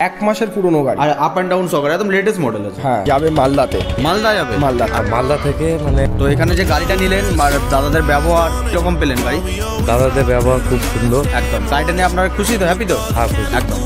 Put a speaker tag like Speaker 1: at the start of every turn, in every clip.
Speaker 1: এক মাসের পুরনো গাড়ি
Speaker 2: আর আপ অ্যান্ড ডাউন সকার একদম লেটেস্ট মডেল আছে।
Speaker 1: হ্যাঁ, যাবে মালদাতে।
Speaker 2: মালদা যাবে?
Speaker 1: মালদা থেকে মানে।
Speaker 2: তো এখানে যে গাড়িটা নিলেন দাদাদের ব্যবহার কিরকম পেলেন? গাড়ি
Speaker 1: দাদাদের ব্যবহার খুব সুন্দর।
Speaker 2: একদম। গাড়িটা নিয়ে আপনারা খুশি তো? হ্যাপি তো?
Speaker 1: হ্যাঁ,
Speaker 2: একদম।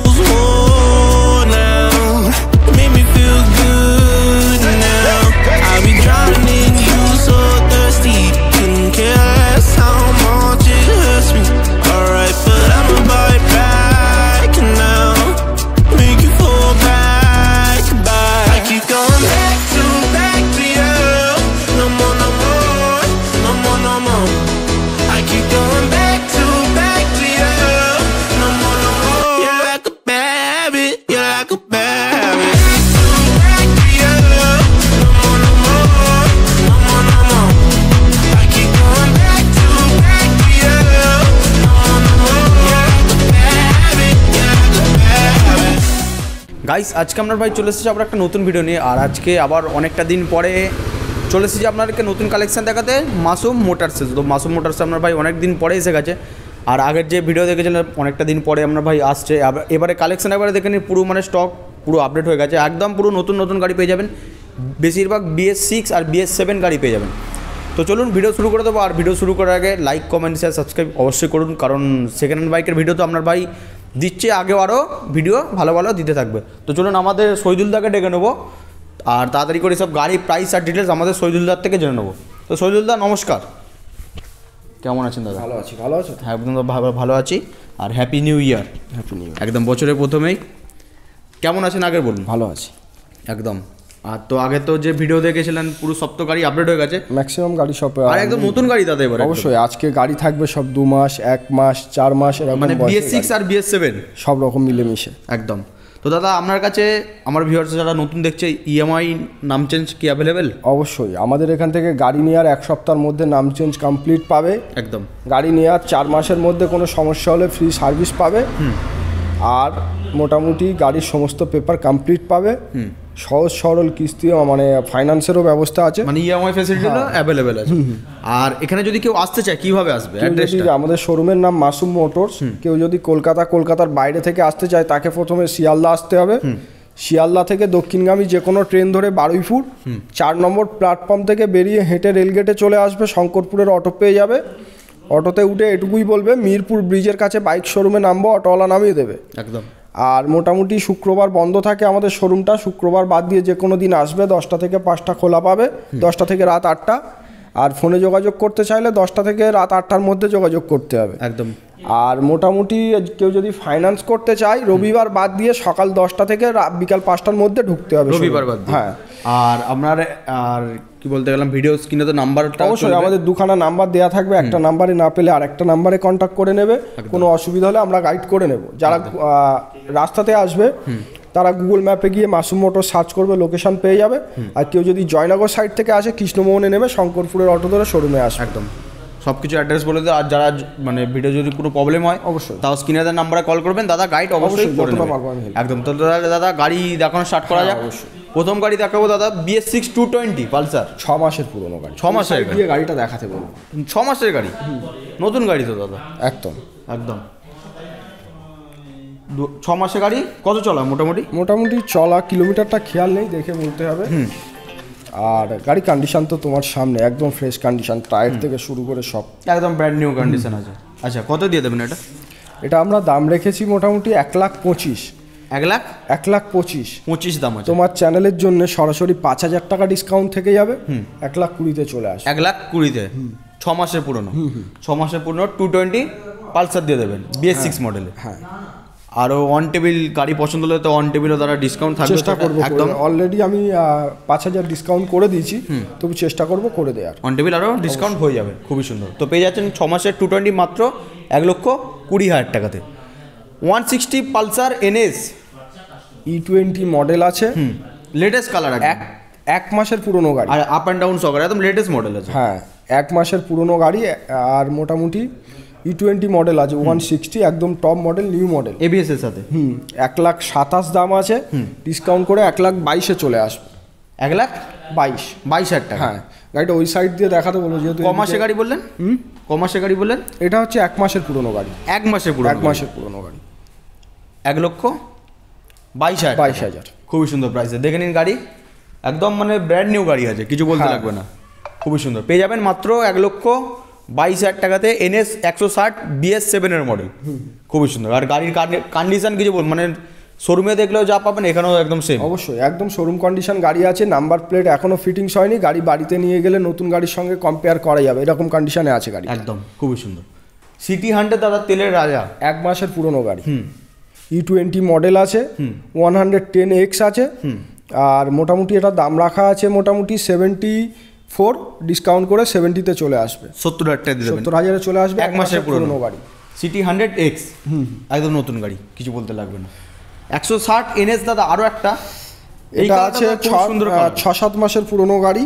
Speaker 2: গাইস, আজকে আপনার ভাই চলে এসেছি আবার একটা নতুন ভিডিও নিয়ে। আর আজকে আবার অনেকটা দিন পরে চলে এসেছি আপনাদেরকে নতুন কালেকশান দেখাতে মাসুম মোটরসে। তো মাসুম মোটরসে আপনার ভাই অনেক দিন পরে এসে গেছে। আর আগের যে ভিডিও দেখেছিলেন অনেকটা দিন পরে আপনার ভাই আসছে। এবারে কালেকশান একবারে দেখে নিন, পুরো মানে স্টক পুরো আপডেট হয়ে গেছে। একদম পুরো নতুন নতুন গাড়ি পেয়ে যাবেন। বেশিরভাগ BS6 আর BS7 গাড়ি পেয়ে যাবেন। তো চলুন ভিডিও শুরু করে দেবো। আর ভিডিও শুরু করার আগে লাইক, কমেন্ট, শেয়ার, সাবস্ক্রাইব অবশ্যই করুন, কারণ সেকেন্ড হ্যান্ড বাইকের ভিডিও তো আপনার ভাই দিচ্ছে, আগেও আরও ভিডিও ভালো ভালো দিতে থাকবে। তো চলুন আমাদের শহীদুলদাকে ডেকে নেবো, আর তাড়াতাড়ি করে সব গাড়ি প্রাইস আর ডিটেলস আমাদের শহীদুলদার থেকে জেনে নেবো। তো শহীদুলদা নমস্কার, কেমন আছেন দাদা?
Speaker 1: ভালো আছি। ভালো আছো?
Speaker 2: হ্যাঁ, একদম ভালো আছি। আর happy new year.
Speaker 1: Happy new year.
Speaker 2: একদম বছরের প্রথমেই কেমন আছেন আগে বলুন?
Speaker 1: ভালো আছি
Speaker 2: একদম। আর তো আগে তো যে ভিডিও দেখেছিলেন পুরো সব তো গাড়ি আপডেট হয়ে গেছে,
Speaker 1: ম্যাক্সিমাম গাড়ি সব।
Speaker 2: আর একদম নতুন গাড়ি দাদা এবার
Speaker 1: অবশ্যই আজকে গাড়ি থাকবে সব 2 মাস, 1 মাস, 4 মাস এরকম,
Speaker 2: মানে BS6 আর BS7
Speaker 1: সব রকম মিলেমিশে
Speaker 2: একদম। তো দাদা আপনার কাছে আমার ভিউয়ার্স যারা নতুন দেখছে, EMI নাম চেঞ্জ কি অ্যাভেলেবেল?
Speaker 1: অবশ্যই আমাদের এখান থেকে গাড়ি নেওয়ার 1 সপ্তাহের মধ্যে নাম চেঞ্জ কমপ্লিট পাবে।
Speaker 2: একদম।
Speaker 1: গাড়ি নেওয়ার 4 মাসের মধ্যে কোনো সমস্যা হলে ফ্রি সার্ভিস পাবে। আর মোটামুটি গাড়ির সমস্ত পেপার কমপ্লিট পাবে। সহজ সরল কিস্তি মানে ফাইন্যান্সেরও ব্যবস্থা আছে,
Speaker 2: মানে EMI ফ্যাসিলিটিটা অ্যাভেলেবেল আছে। আর এখানে যদি কেউ আসতে চায় কিভাবে আসবে? অ্যাড্রেসটা?
Speaker 1: আমাদের শোরুমের নাম মাসুম মোটরস। কেউ যদি কলকাতার বাইরে থেকে আসতে চায় তাকে প্রথমে শিয়ালদা আসতে হবে। শিয়ালদা থেকে দক্ষিণগামী যে কোনো ট্রেন ধরে বারুইপুর 4 নম্বর প্ল্যাটফর্ম থেকে বেরিয়ে হেঁটে রেলগেটে চলে আসবে, শঙ্করপুরের অটো পেয়ে যাবে। অটোতে উঠে এটুকুই বলবে মিরপুর ব্রিজের কাছে বাইক শোরুমে নামবো, অটোওয়ালা নামিয়ে দেবে।
Speaker 2: একদম।
Speaker 1: আর মোটামুটি শুক্রবার বন্ধ থাকে আমাদের শোরুমটা। শুক্রবার বাদ দিয়ে যে কোনো দিন আসবে, 10টা থেকে 5টা খোলা পাবে, 10টা থেকে রাত 8টা। আর ফোনে যোগাযোগ করতে চাইলে 10টা থেকে রাত 8টার মধ্যে যোগাযোগ করতে হবে।
Speaker 2: একদম।
Speaker 1: আর মোটামুটি কেউ যদি ফাইন্যান্স করতে চায় রবিবার বাদ দিয়ে সকাল 10টা থেকে বিকাল 5টার মধ্যে ঢুকতে হবে।
Speaker 2: রবিবার বাদ দিয়ে?
Speaker 1: হ্যাঁ।
Speaker 2: আর আপনার আর কি বলতে গেলাম, ভিডিও স্ক্রিনে তো নাম্বারটা
Speaker 1: অবশ্যই আমাদের 2খানা নাম্বার দেওয়া থাকবে। একটা নাম্বারে না পেলে আর একটা নাম্বারে কন্ট্যাক্ট করে নেবে। কোনো অসুবিধা হলে আমরা গাইড করে নেব। যারা রাস্তাতে আসবে তারা গুগল ম্যাপে গিয়ে মাসুম মোটর সার্চ করবে, লোকেশন পেয়ে যাবে। আর কেউ যদি জয়নগর সাইড থেকে আসে কৃষ্ণমোহনে নেমে শঙ্করপুরের অটো ধরে শোরুমে আসে।
Speaker 2: একদম সব কিছু অ্যাড্রেস বলে দেয়। আর যারা মানে ভিডিও যদি কোনো প্রবলেম হয়
Speaker 1: অবশ্যই
Speaker 2: তাও স্ক্রিনে দেওয়া নাম্বারে কল করবেন, দাদা গাইড অবশ্যই করে নেবে। একদম। তো দাদা গাড়ি দেখানো স্টার্ট করা যাক। প্রথম গাড়ি দেখাবো দাদা BS6 220 পালসার।
Speaker 1: 6 মাসের পুরনো গাড়ি।
Speaker 2: 6 মাসের
Speaker 1: দিয়ে গাড়িটা দেখাতে বলবো।
Speaker 2: 6 মাসের গাড়ি, নতুন গাড়ি তো দাদা?
Speaker 1: একদম
Speaker 2: একদম। 6 মাসের গাড়ি কত চলা মোটামুটি
Speaker 1: চলা কিলোমিটারটা খেয়াল নেই, দেখে বলতে হবে। আর গাড়ি কন্ডিশন তো তোমার সামনে, একদম ফ্রেশ কন্ডিশন, টায়ার থেকে শুরু করে সব
Speaker 2: একদম ব্র্যান্ড নিউ কন্ডিশন আছে। আচ্ছা, কত দিয়ে দেবেন এটা?
Speaker 1: এটা আমরা দাম রেখেছি মোটামুটি 1,25,000।
Speaker 2: 1,25,000 দাম আছে।
Speaker 1: তোমার চ্যানেলের জন্য সরাসরি 5,000 টাকা ডিসকাউন্ট থেকে যাবে, 1,20,000 চলে আসে।
Speaker 2: 1,20,000 6 মাসের পুরনো। 6 মাসের পুরনো 220 পালসার দিয়ে দেবেন BS6 মডেলে।
Speaker 1: হ্যাঁ।
Speaker 2: আরও অন টেবিল গাড়ি পছন্দ হলে তো অন টেবিলও তারা ডিসকাউন্ট থাকবে।
Speaker 1: চেষ্টা করবো একদম। অলরেডি আমি 5,000 ডিসকাউন্ট করে দিয়েছি, তবু চেষ্টা করবো করে দেওয়ার।
Speaker 2: অন টেবিল আরও ডিসকাউন্ট হয়ে যাবে, খুবই সুন্দর। তো পেয়ে যাচ্ছেন 6 মাসের 220 মাত্র 1,20,000 টাকাতে। 160 পালসার NS
Speaker 1: E20 মডেল আছে,
Speaker 2: লেটেস্ট কালার।
Speaker 1: 1 মাসের পুরনো গাড়ি,
Speaker 2: আর আপ অ্যান্ড ডাউন সকার একদম লেটেস্ট মডেল আছে।
Speaker 1: হ্যাঁ, 1 মাসের পুরনো গাড়ি। আর মোটামুটি E20 মডেল আছে 160, একদম top model, new model,
Speaker 2: ABS এর সাথে।
Speaker 1: 1,27,000 দাম আছে, ডিসকাউন্ট করে 1,22,000 চলে আসবে।
Speaker 2: 1,22,000 টাকা।
Speaker 1: হ্যাঁ, গাড়িটা ওই সাইড দিয়ে দেখাতে বলবো। যেহেতু
Speaker 2: কমাসে গাড়ি বললেন? কমাসে গাড়ি বললেন?
Speaker 1: এটা হচ্ছে 1 মাসের পুরনো গাড়ি।
Speaker 2: 1 মাসের পুরনো?
Speaker 1: 1 মাসের পুরনো গাড়ি।
Speaker 2: 1,20,000
Speaker 1: 22,000
Speaker 2: খুবই সুন্দর প্রাইসে দেখে নিন গাড়ি, একদম মানে ব্র্যান্ড নিউ গাড়ি আছে, কিছু বলতে লাগবে না, খুবই সুন্দর। পেয়ে যাবেন মাত্র 1,22,000 টাকাতে NS 160 BS7 মডেল, খুবই সুন্দর। আর গাড়ির কন্ডিশন কিছু মানে শোরুমে দেখলেও যা পাবেন এখানেও একদম সেম।
Speaker 1: অবশ্যই একদম শোরুম কন্ডিশন গাড়ি আছে, নাম্বার প্লেট এখনও ফিটিংস হয়নি, গাড়ি বাড়িতে নিয়ে গেলে নতুন গাড়ির সঙ্গে কম্পেয়ার করা যাবে, এরকম কন্ডিশনে আছে গাড়ি,
Speaker 2: একদম খুবই সুন্দর। সিটি 100 দাদা তেলের রাজা,
Speaker 1: 1 মাসের পুরনো গাড়ি, E20 মডেল আছে, 110X আছে, আর মোটামুটি এটা দাম রাখা আছে মোটামুটি 74, ডিসকাউন্ট করে 70-তে চলে আসবে,
Speaker 2: 70,000 টাকা দিয়ে দেবেন,
Speaker 1: 70,000-এ চলে আসবে,
Speaker 2: 1 মাসের পুরনো
Speaker 1: গাড়ি।
Speaker 2: সিটি 100X একদম নতুন গাড়ি, কিছু বলতে লাগবে না। 160 NS দাদা আরও একটা,
Speaker 1: এটা আছে 6-7 মাসের পুরনো গাড়ি,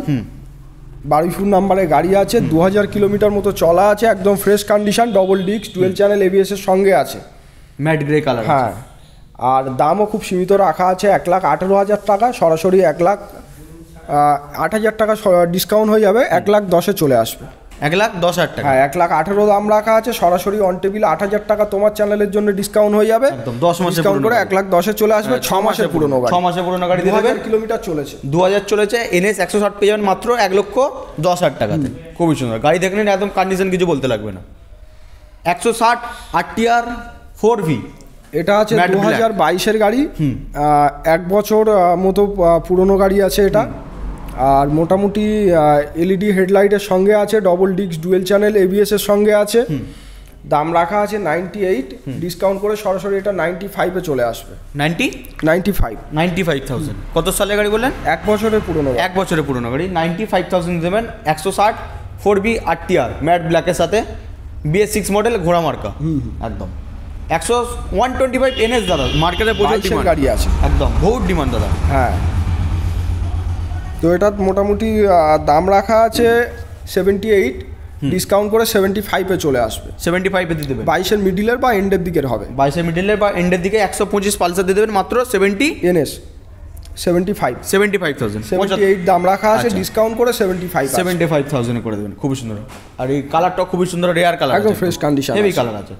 Speaker 1: 22 নাম্বারের গাড়ি আছে, 2000 কিলোমিটার মতো চলা আছে, একদম fresh condition, double disc, 12 channel ABS এর সঙ্গে আছে,
Speaker 2: ম্যাট গ্রে কালার।
Speaker 1: হ্যাঁ, আর দামও খুব সীমিত রাখা আছে, 1,18,000 টাকা, সরাসরি 1,08,000 টাকা ডিসকাউন্ট হয়ে যাবে, 1,10,000-এ চলে আসবে,
Speaker 2: 1,10,000 টাকা।
Speaker 1: হ্যাঁ, 1,18,000 দাম রাখা আছে, সরাসরি অন টেবিল 8,000 টাকা তোমার চ্যানেলের জন্য ডিসকাউন্ট হয়ে যাবে,
Speaker 2: একদম 10 মাসের
Speaker 1: ডিসকাউন্ট করে 1,10,000-এ চলে আসবে, 6 মাসের পুরনো গাড়ি,
Speaker 2: 6 মাসের পুরনো গাড়ি দিয়ে দেবেন,
Speaker 1: 2000 কিলোমিটার চলেছে,
Speaker 2: 2000 চলেছে, NS 160 পেয়ে যাবেন মাত্র 1,10,000 টাকাতে, খুবই সুন্দর গাড়ি দেখে নিন, একদম কন্ডিশন কিছু বলতে লাগবে না। 160 RTR 4V,
Speaker 1: এটা আছে 2022-এর গাড়ি, 1 বছর মতো পুরনো গাড়ি আছে এটা, আর মোটামুটি LED হেডলাইটের সঙ্গে আছে, double disc, dual channel ABS এর সঙ্গে আছে, দাম রাখা আছে 98, ডিসকাউন্ট করে সরাসরি এটা 95-এ চলে আসবে,
Speaker 2: 95,000। কত সালে গাড়ি বললেন?
Speaker 1: 1 বছরের পুরনো,
Speaker 2: 1 বছরের পুরনো গাড়ি, 95,000 দেবেন। 160 4V RTR ম্যাট ব্ল্যাকের সাথে, BS6 মডেল, ঘোড়া মার্কা, একদম 125 NS দাদা, মার্কেটে প্রচুর ডিমান্ড
Speaker 1: গাড়ি আছে,
Speaker 2: একদম বহুত ডিমান্ড দাদা।
Speaker 1: হ্যাঁ, তো এটা মোটামুটি দাম রাখা আছে 78, ডিসকাউন্ট করে 75-এ চলে আসবে,
Speaker 2: 75-এ দিয়ে দেবেন,
Speaker 1: 22-এর মিডিলের বা এন্ডের দিকের হবে,
Speaker 2: 22-এর মিডিলের বা এন্ডের দিকে 125 পালসার দিয়ে দেবেন মাত্র 70
Speaker 1: NS
Speaker 2: 75,000,
Speaker 1: 78 দাম রাখা আছে, ডিসকাউন্ট করে
Speaker 2: 75,000 করে দেবেন, খুবই সুন্দর। আর এই কালারটা খুবই সুন্দর, রেয়ার কালার,
Speaker 1: একদম ফ্রেশ কন্ডিশন,
Speaker 2: হেভি কালার আছে।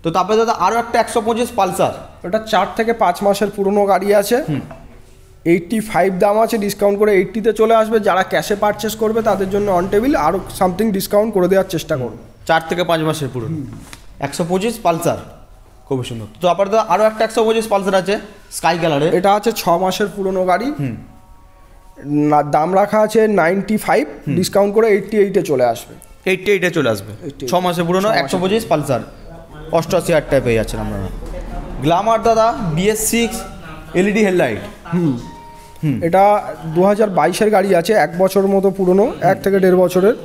Speaker 2: তো তারপরে দাদা আরও একটা 125 পালসার,
Speaker 1: ওটা 4 থেকে 5 মাসের পুরনো গাড়ি আছে, 85 দাম আছে, ডিসকাউন্ট করে 80-তে চলে আসবে, যারা ক্যাশে পারচেস করবে তাদের জন্য অন টেবিল আরও সামথিং ডিসকাউন্ট করে দেওয়ার চেষ্টা করব।
Speaker 2: 4 থেকে 5 মাসের পুরনো 125 পালসার, খুবই সুন্দর। তো আপাতত আরও একটা 125 পালসার আছে স্কাই কালারে,
Speaker 1: এটা আছে 6 মাসের পুরনো গাড়ি, দাম রাখা আছে 95, ডিসকাউন্ট করে 88-এ চলে আসবে,
Speaker 2: 88-এ চলে আসবে, 6 মাসের পুরনো 125 পালসার, 88,000 টাকায় পেয়ে যাচ্ছেন আপনারা। গ্ল্যামার দাদা BS6 LED হেডলাইট,
Speaker 1: এটা 2022-এর গাড়ি আছে, 1 বছর মতো পুরনো, 1 থেকে 1.5 বছরের,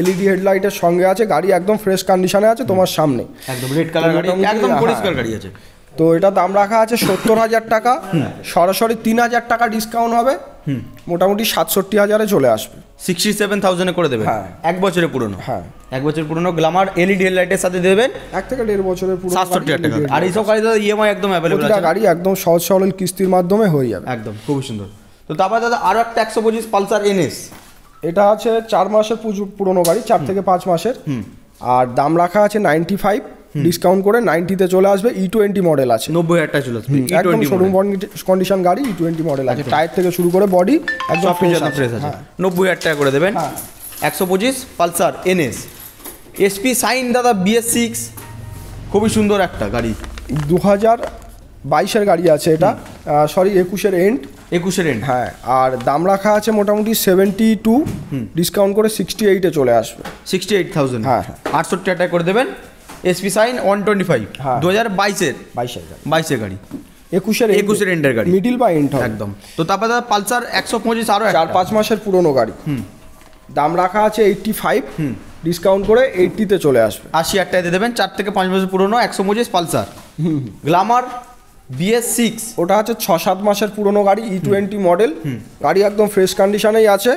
Speaker 1: LED হেডলাইটের সঙ্গে আছে, গাড়ি একদম ফ্রেশ কন্ডিশনে আছে তোমার সামনে,
Speaker 2: একদম রেড কালার গাড়ি, একদম পরিষ্কার গাড়ি আছে।
Speaker 1: তো এটা দাম রাখা আছে 70,000 টাকা, সরাসরি 3,000 টাকা ডিসকাউন্ট হবে, মোটামুটি 67,000-এ চলে আসবে,
Speaker 2: 67,000-এ করে দেবেন, 1 বছরের পুরনো,
Speaker 1: হ্যাঁ
Speaker 2: 1 বছরের পুরনো গ্ল্যামার LED হেডলাইটের সাথে দেবেন
Speaker 1: 1 থেকে 1.5 বছরের পুরনো,
Speaker 2: 67,000 টাকা। আর এইসব গাড়ি দাদা EMI একদম অ্যাভেলেবল আছে,
Speaker 1: গাড়ি একদম সহজ সরল কিস্তির মাধ্যমে হয়ে যাবে,
Speaker 2: একদম খুবই সুন্দর। তো তারপরে দাদা আরও একটা 125 পালসার NS,
Speaker 1: এটা আছে 4 মাসের পুরনো গাড়ি, 4 থেকে 5 মাসের, আর দাম রাখা আছে 95, ডিসকাউন্ট করে 90-তে চলে আসবে, E20 মডেল আছে,
Speaker 2: 90,000 টাকা চলে আসবে,
Speaker 1: একদম শোরুম কন্ডিশন গাড়ি, E20 মডেল আছে, টায়ার থেকে শুরু করে বডি একদম
Speaker 2: ফ্রেশ আছে, 90,000 টাকা করে দেবেন। 125 পালসার NS, SP সাইন দাদা BS6, খুবই সুন্দর একটা গাড়ি,
Speaker 1: 2022-এর গাড়ি আছে এটা, সরি 21-এর এন্ড,
Speaker 2: 21-এর এন্ড,
Speaker 1: হ্যাঁ, আর দাম রাখা আছে মোটামুটি 72, ডিসকাউন্ট করে 68-এ চলে আসবে,
Speaker 2: 68,000,
Speaker 1: হ্যাঁ
Speaker 2: 68,000 টাকা করে দেবেন। SP সাইন 125, 2022-এর 22-এর গাড়ি, 21-এর এন্ডের গাড়ি,
Speaker 1: মিডিল বা এন্ড
Speaker 2: একদম। তো তারপরে দাদা পালসার 125 আরও
Speaker 1: 4-5 মাসের পুরনো গাড়ি, দাম রাখা আছে 85, ডিসকাউন্ট করে 80-তে চলে আসবে,
Speaker 2: 80,000 টাকা দিয়ে দেবেন। 4 থেকে 5 বছর পুরনো 125 পালসার। গ্ল্যামার BS6,
Speaker 1: ওটা আছে 6-7 মাসের পুরনো গাড়ি, E20 মডেল, গাড়ি একদম ফ্রেশ কন্ডিশনেই আছে,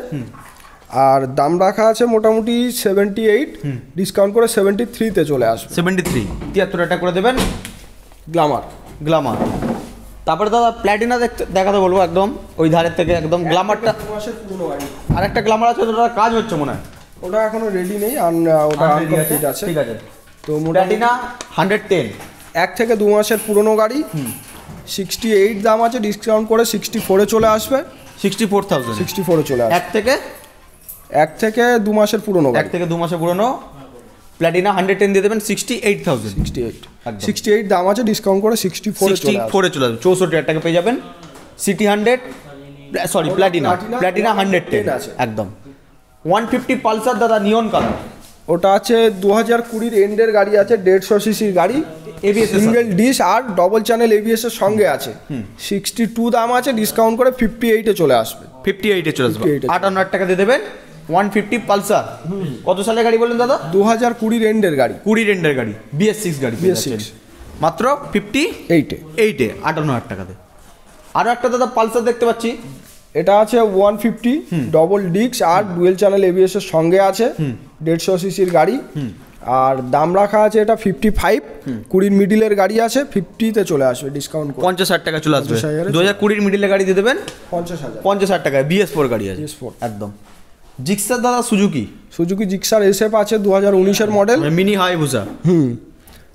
Speaker 1: আর দাম রাখা আছে মোটামুটি 78, ডিসকাউন্ট করে 73-তে চলে আসবে,
Speaker 2: 73 টাকা করে দেবেন। গ্ল্যামার তারপরে দাদা প্ল্যাটিনা দেখাতে বলবো, একদম ওই ধারের থেকে একদম গ্ল্যামারটা,
Speaker 1: 2 মাসের পুরনো গাড়ি,
Speaker 2: আর একটা গ্ল্যামার আছে, ওটা কাজ হচ্ছে মনে হয়,
Speaker 1: ওটা এখনো রেডি নেই, ওটা আনকমপ্লিট আছে,
Speaker 2: ঠিক আছে। তো প্ল্যাটিনা 110,
Speaker 1: 1 থেকে 2 মাসের পুরনো গাড়ি, 68 দাম আছে, ডিসকাউন্ট করে 64-এ চলে আসবে।
Speaker 2: 64,000
Speaker 1: 64-এ চলে আসবে। এক থেকে 2 মাসের পুরনো গাড়ি।
Speaker 2: 1 থেকে 2 মাসের পুরনো প্ল্যাটিনা 110 দিয়ে দেবেন 68,000।
Speaker 1: 68 দাম আছে, ডিসকাউন্ট করে 64-এ চলে আসবে।
Speaker 2: 64-এ চলে আসবে, 64,000 টাকা পেয়ে যাবেন। সিটি 100 সরি প্ল্যাটিনা 110
Speaker 1: আছে
Speaker 2: একদম। 150 পালসার দাদা নিয়ন কালার,
Speaker 1: ওটা আছে 2020-এর এন্ডের গাড়ি আছে, 150 সিসির গাড়ি,
Speaker 2: ABS
Speaker 1: সিঙ্গেল ডিশ আর ডবল চ্যানেল ABS এর সঙ্গে আছে। 62 দাম আছে, ডিসকাউন্ট করে 58-এ চলে আসবে।
Speaker 2: 58-এ চলে আসবে, 58,000 টাকা দিয়ে দেবেন। 150 পালসার, কত সালের গাড়ি বললেন দাদা?
Speaker 1: 2020-এর এন্ডের গাড়ি,
Speaker 2: 20 এন্ডের গাড়ি, BS6 গাড়ি,
Speaker 1: BS6
Speaker 2: মাত্র 58-এ 58,000 টাকাতে। আরও একটা দাদা পালসার দেখতে পাচ্ছি,
Speaker 1: এটা আছে 150 ডবল ডিস্ক আর ডুয়েল চ্যানেল ABS এর সঙ্গে আছে, 150 সিসির গাড়ি, আর দাম রাখা আছে এটা 55। 20 মিডিলের গাড়ি আছে, 50-তে চলে আসবে, ডিসকাউন্ট করে
Speaker 2: 50,000 টাকা চলে আসবে। 2020 মিডিলের গাড়ি দিয়ে দেবেন
Speaker 1: 50,000
Speaker 2: টাকায়, BS4 গাড়ি আছে
Speaker 1: BS4
Speaker 2: একদম। জিক্সার দাদা
Speaker 1: সুজুকি জিক্সার SF আছে 2019-এর মডেল,
Speaker 2: মিনি হাইবুসা।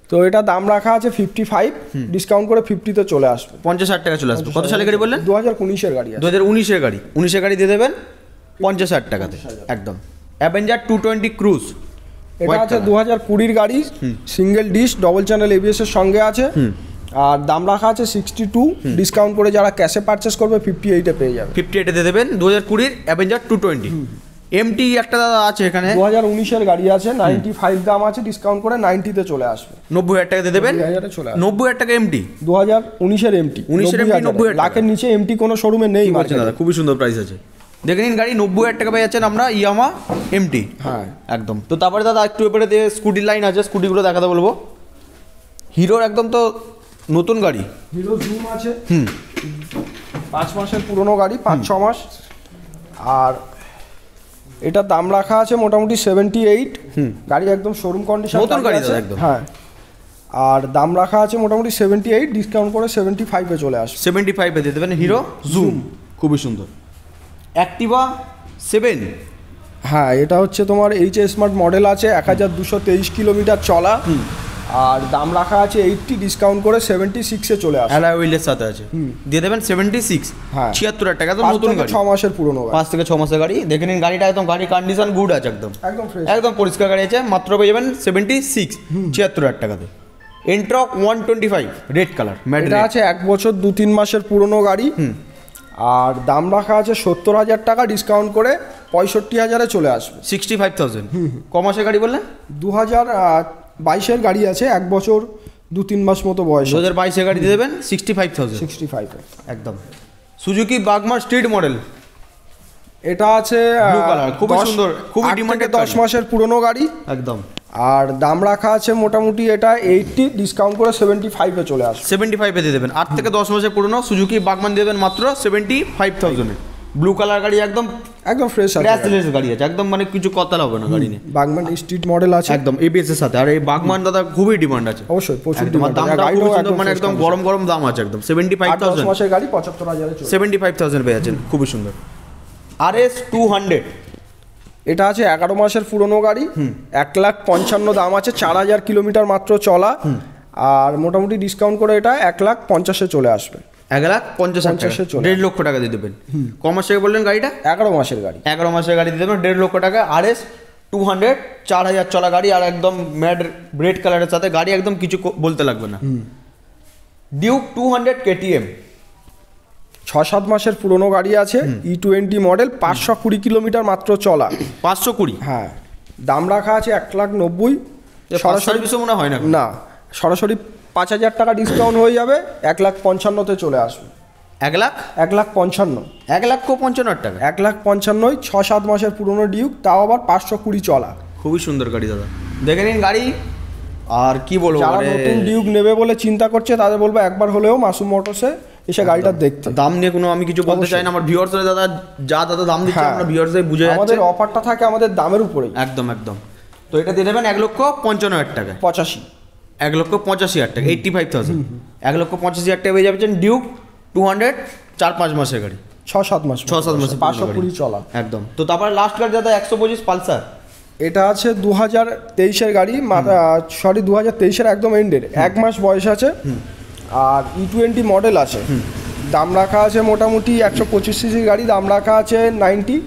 Speaker 1: তো এটা দাম রাখা আছে 55, ডিসকাউন্ট করে 50-তে চলে আসবে,
Speaker 2: 50,000 টাকা চলে আসবে। কত সালের গাড়ি বললেন?
Speaker 1: 2019-এর গাড়ি আছে,
Speaker 2: 2019-এর গাড়ি, 19-এর গাড়ি দিয়ে দেবেন 50,000 টাকাতে একদম। অ্যাভেঞ্জার 220 ক্রুজ,
Speaker 1: এটা আছে 2020-এর গাড়ি, single dish double channel ABS এর সঙ্গে আছে, আর দাম রাখা আছে 62, ডিসকাউন্ট করে যারা ক্যাশে পারচেস করবে 58-এ পেয়ে যাবে।
Speaker 2: 58-এ দিয়ে দেবেন 2020-এর অ্যাভেঞ্জার 220। MT একটা দাদা আছে এখানে,
Speaker 1: 2019-এর গাড়ি আছে, 95 দাম আছে, ডিসকাউন্ট করে 90-তে চলে আসবে,
Speaker 2: 90,000 টাকা দিয়ে দেবেন। 90,000 টাকা MT,
Speaker 1: 2019-এর MT,
Speaker 2: 90,000
Speaker 1: লাখের নিচে MT কোনো শোরুমে নেই মার্কেটে
Speaker 2: দাদা, খুবই সুন্দর প্রাইস আছে। দেখে নিন গাড়ি 90,000 টাকা পেয়ে যাচ্ছেন আমরা ইয়ামা MT,
Speaker 1: হ্যাঁ
Speaker 2: একদম। তো তারপরে দাদা একটু এবারে দিয়ে স্কুটির লাইন আছে, স্কুটিগুলো দেখাতে বলবো। হিরোর একদম তো নতুন গাড়ি,
Speaker 1: হিরো জুম আছে, 5 মাসের পুরনো গাড়ি, 5-6 মাস, আর এটা দাম রাখা আছে মোটামুটি 78। গাড়ি একদম শোরুম কন্ডিশন,
Speaker 2: নতুন গাড়ি দাদা একদম,
Speaker 1: হ্যাঁ। আর দাম রাখা আছে মোটামুটি 78, ডিসকাউন্ট করে 75-এ চলে আসবে।
Speaker 2: 75-এ দিয়ে দেবেন হিরো জুম, খুবই সুন্দর। অ্যাক্টিভা 7,
Speaker 1: হ্যাঁ এটা হচ্ছে তোমার HS স্মার্ট মডেল আছে, 1223 কিলোমিটার চলা, আর দাম রাখা আছে 80, ডিসকাউন্ট করে 76-এ চলে আসবে।
Speaker 2: অ্যালয় হুইলের সাথে আছে, দিয়ে দেবেন 76,
Speaker 1: হ্যাঁ
Speaker 2: 76,000 টাকা। তো নতুন গাড়ি,
Speaker 1: 6 মাসের পুরনো গাড়ি,
Speaker 2: 5 থেকে 6 মাসের গাড়ি। দেখে নিন গাড়িটা একদম, গাড়ির কন্ডিশন গুড আছে একদম,
Speaker 1: একদম ফ্রেশ,
Speaker 2: একদম পরিষ্কার গাড়ি আছে। মাত্র পেয়ে যাবেন 76, 76,000 টাকাতে। এন্ট্রক 125 রেড কালার,
Speaker 1: এটা আছে 1 বছর 2-3 মাসের পুরনো গাড়ি, আর দাম রাখা আছে 70,000 টাকা, ডিসকাউন্ট করে 65,000-এ চলে আসবে।
Speaker 2: 65,000। ক মাসের গাড়ি বললেন?
Speaker 1: 2022-এর গাড়ি আছে, 1 বছর 2-3 মাস মতো বয়স।
Speaker 2: 2022-এর গাড়ি দিয়ে দেবেন 65,000
Speaker 1: 65-এ
Speaker 2: একদম। সুজুকি বাগমার স্ট্রিট মডেল,
Speaker 1: এটা আছে
Speaker 2: ব্লু কালার, খুবই সুন্দর, খুবই ডিমান্ডেড,
Speaker 1: 10 মাসের পুরনো গাড়ি
Speaker 2: একদম।
Speaker 1: আর দাম রাখা আছে মোটামুটি এটা 80, ডিসকাউন্ট করে 75-এ চলে আসবে।
Speaker 2: 75-এ দিয়ে দেবেন। 8 থেকে 10 মাসের পুরনো সুজুকি বাগমান দিয়ে দেবেন মাত্র 75,000-এ। ব্লু কালার গাড়ি, একদম
Speaker 1: একদম ফ্রেশ আছে,
Speaker 2: ক্র্যাশলেস গাড়ি আছে একদম, মানে কিছু কথা হবে না গাড়ি নিয়ে।
Speaker 1: বাগমান স্ট্রিট মডেল আছে
Speaker 2: একদম ABS এর সাথে, আর এই বাগমান দাদা খুবই ডিমান্ড আছে,
Speaker 1: অবশ্যই প্রচুর
Speaker 2: একদম।
Speaker 1: ডিমান্ড,
Speaker 2: দামটা খুব সুন্দর, মানে একদম গরম গরম দাম আছে একদম। 75,000
Speaker 1: 10 মাসের গাড়ি 75,000-এ চলে
Speaker 2: 75,000 পেয়ে যাচ্ছেন, খুবই সুন্দর। RS 200,
Speaker 1: এটা আছে 11 মাসের পুরনো গাড়ি, 1,55,000 দাম আছে, 4,000 কিলোমিটার মাত্র চলা, আর মোটামুটি ডিসকাউন্ট করে এটা 1,50,000-এ চলে আসবে।
Speaker 2: 1,50,000 টাকা, 1.5 লক্ষ টাকা দিয়ে দেবেন। ক মাস থেকে বললেন গাড়িটা?
Speaker 1: 11 মাসের গাড়ি,
Speaker 2: 11 মাসের গাড়ি দিয়ে দেবেন 1.5 লক্ষ টাকা। RS 200, 4,000 চলা গাড়ি, আর একদম ম্যাড রেড কালারের সাথে গাড়ি, একদম কিছু বলতে লাগবে না। ডিউক 200 KTM,
Speaker 1: 6-7 মাসের পুরনো গাড়ি আছে, E20 মডেল, 520 কিলোমিটার মাত্র চলা।
Speaker 2: 520,
Speaker 1: হ্যাঁ দাম রাখা আছে 1,90,000,
Speaker 2: সরাসরি মনে হয় না,
Speaker 1: না সরাসরি 5,000 টাকা ডিসকাউন্ট হয়ে যাবে, 1,55,000-তে চলে আসবে।
Speaker 2: 1,55,000, 1,55,000 টাকা,
Speaker 1: 1,55,000, 6-7 মাসের পুরনো ডিউক, তাও আবার 520 চলা।
Speaker 2: খুবই সুন্দর গাড়ি দাদা, দেখে নিন গাড়ি। আর কি বলবো,
Speaker 1: যারা নতুন ডিউক নেবে বলে চিন্তা করছে তাদের বলবো একবার হলেও মাসুম মোটরসে এসে গাড়িটা দেখতে।
Speaker 2: দাম নিয়ে কোনো আমি কিছু বলতে চাই না, আমার ভিউয়ার্সরা দাদা যা দাদা দাম দিচ্ছে আমরা ভিউয়ার্সরাই বুঝে যাচ্ছে,
Speaker 1: আমাদের অফারটা থাকে আমাদের দামের উপরেই,
Speaker 2: একদম একদম। তো এটা দিয়ে দেবেন 1,55,000 টাকা, 1,85,000 টাকা, 85,000, 1,85,000 টাকা পেয়ে যাচ্ছেন ডিউক 200, 4-5 মাসের গাড়ি,
Speaker 1: 6-7 মাস,
Speaker 2: 6-7 মাসে
Speaker 1: 520 চলা
Speaker 2: একদম। তো তারপরে লাস্ট গাড়ি দাদা 125 পালসার,
Speaker 1: এটা আছে 2023-এর গাড়ি, সরি 2023-এর একদম এন্ডের, 1 মাস বয়স আছে, আর E20 মডেল আছে, দাম রাখা আছে মোটামুটি 125 সিসি গাড়ি, দাম রাখা আছে 90,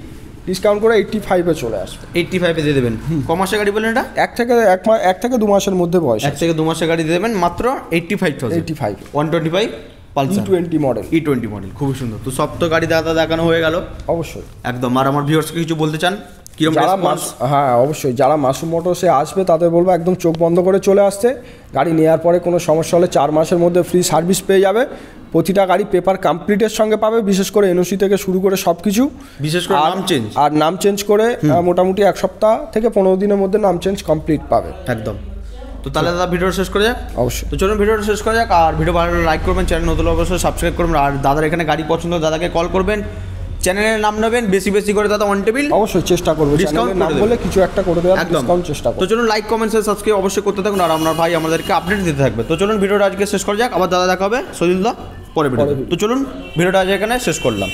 Speaker 1: ডিসকাউন্ট করে 85-এ চলে আসবে।
Speaker 2: 85-এ দিয়ে দেবেন। ক মাসের গাড়ি বলেন এটা?
Speaker 1: এক থেকে 2 মাসের মধ্যে বয়স।
Speaker 2: 1 থেকে 2 মাসের গাড়ি দিয়ে দেবেন মাত্র 85,000।
Speaker 1: 85
Speaker 2: 125 Pulsar
Speaker 1: E20 model.
Speaker 2: E20 model খুবই সুন্দর। তো সব তো গাড়ি দাদা দেখানো হয়ে গেল
Speaker 1: অবশ্যই
Speaker 2: একদম। আর আমার ভিউয়ার্সকে কিছু বলতে চান?
Speaker 1: হ্যাঁ অবশ্যই, যারা মাসুম মোটরসে আসবে তাদের বলবো একদম চোখ বন্ধ করে চলে আসতে। গাড়ি নেওয়ার পরে কোনো সমস্যা হলে 4 মাসের মধ্যে ফ্রি সার্ভিস পেয়ে যাবে। প্রতিটা গাড়ি পেপার কমপ্লিটের সঙ্গে পাবে, বিশেষ করে এনওসি থেকে শুরু করে সব কিছু,
Speaker 2: বিশেষ করে নাম চেঞ্জ।
Speaker 1: আর নাম চেঞ্জ করে মোটামুটি 1 সপ্তাহ থেকে 15 দিনের মধ্যে নাম চেঞ্জ কমপ্লিট পাবে
Speaker 2: একদম। তো তাহলে দাদা ভিডিওটা শেষ করে যাক।
Speaker 1: অবশ্যই।
Speaker 2: তো চলুন ভিডিওটা শেষ করে যাক। আর ভিডিও ভালো লাইক করবেন, চ্যানেল নতুন অবশ্যই সাবস্ক্রাইব করবেন। আর দাদার এখানে গাড়ি পছন্দ দাদাকে কল করবেন, চ্যানেলের নাম নেবেন, বেশি বেশি করে দাদা অন টেবিল
Speaker 1: অবশ্যই চেষ্টা করবো, চ্যানেলের নাম বলে কিছু একটা করে দেওয়ার ডিসকাউন্ট চেষ্টা করব।
Speaker 2: তো চলুন লাইক কমেন্ট সাবস্ক্রাইব অবশ্যই করতে থাকুন, আর আপনার ভাই আমাদেরকে আপডেট দিতে থাকবে। তো চলুন ভিডিওটা আজকে শেষ করা যাক, আবার দাদা দেখা হবে সজিলদা পরে ভিডিও। তো চলুন ভিডিওটা আজ এখানে শেষ করলাম।